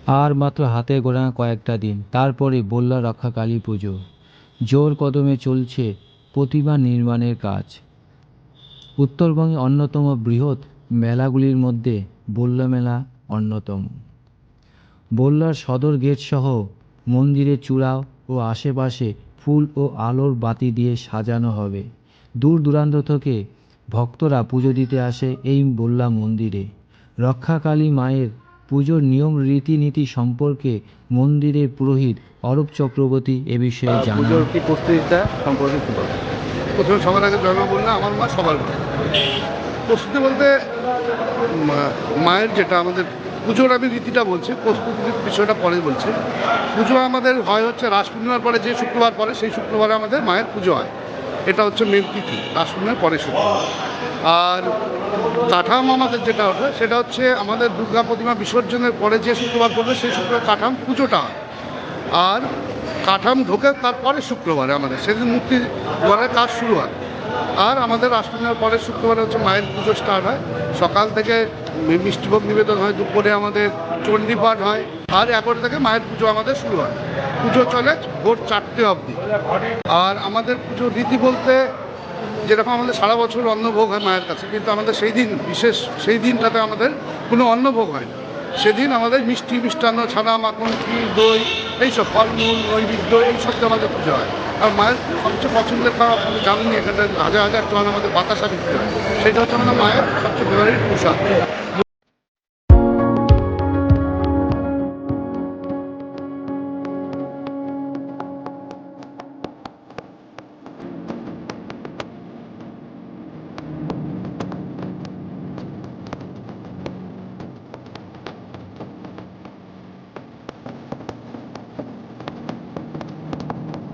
আর মাত্র হাতে গোনা কয়েকটা দিন, তারপরে বল্লা রক্ষা কালী পুজো। জোর কদমে চলছে প্রতিমা নির্মাণের কাজ। উত্তরবঙ্গে অন্যতম বৃহৎ মেলাগুলির মধ্যে বল্লা মেলা অন্যতম। বল্লার সদর গেট সহ মন্দিরের চূড়া ও আশেপাশে ফুল ও আলোর বাতি দিয়ে সাজানো হবে। দূর দূরান্ত থেকে ভক্তরা পুজো দিতে আসে এই বল্লা মন্দিরে। রক্ষাকালী মায়ের পুজোর নিয়ম রীতিনীতি সম্পর্কে মন্দিরের পুরোহিত অরূপ চক্রবর্তী এ বিষয়ে জানান। পুজোর কি প্রস্তুতিটা সম্পর্কে কি বলবেন? প্রথমে সবার আগে জন্ম বললে আমার মা সবার মা। প্রস্তুতি বলতে মায়ের যেটা আমাদের পুজোর আমি রীতিটা বলছি, প্রস্তুতির বিষয়টা পরে বলছি। পুজো আমাদের হয় হচ্ছে রাস পূর্ণিমার পরে যে শুক্রবার পরে সেই শুক্রবারে আমাদের মায়ের পুজো হয়। এটা হচ্ছে মেন তিথি, রাস পূর্ণিমার পরে শুক্রবার। আর কাঠাম আমাদের যেটা ওঠে সেটা হচ্ছে আমাদের দুর্গা প্রতিমা বিসর্জনের পরে যে শুক্রবার পড়বে সেই শুক্রবার কাঠাম পুজোটা হয়। আর কাঠাম ঢোকে তারপরে শুক্রবারে আমাদের সেদিন মূর্তি গড়ার কাজ শুরু হয়। আর আমাদের রাস পূর্ণিমার পরের শুক্রবারে হচ্ছে মায়ের পুজো স্টার্ট হয়। সকাল থেকে মিষ্টিভোগ নিবেদন হয়, দুপুরে আমাদের চণ্ডী পাঠ হয়, আর 11টা থেকে মায়ের পুজো আমাদের শুরু হয়। পুজো চলে ভোর 4টে অবধি। আর আমাদের পুজোর রীতি বলতে যেরকম আমাদের সারা বছর অন্নভোগ হয় মায়ের কাছে, কিন্তু আমাদের সেই দিন বিশেষ, সেই দিনটাতে আমাদের কোনো অন্নভোগ হয় না। সেদিন আমাদের মিষ্টি মিষ্টান্ন, ছানা, মাখন, ক্ষীর, দই, এইসব ফলমূল, নৈবেদ্য, এইসব দিয়ে আমাদের পুজো হয়। আর মায়ের সবচেয়ে পছন্দের খাওয়া আপনি জানেনই, এখানে হাজার হাজার টন আমাদের বাতাসা বিক্রি হয়। সেটা হচ্ছে আমাদের মায়ের সবচেয়ে ফেভারিট প্রসাদ।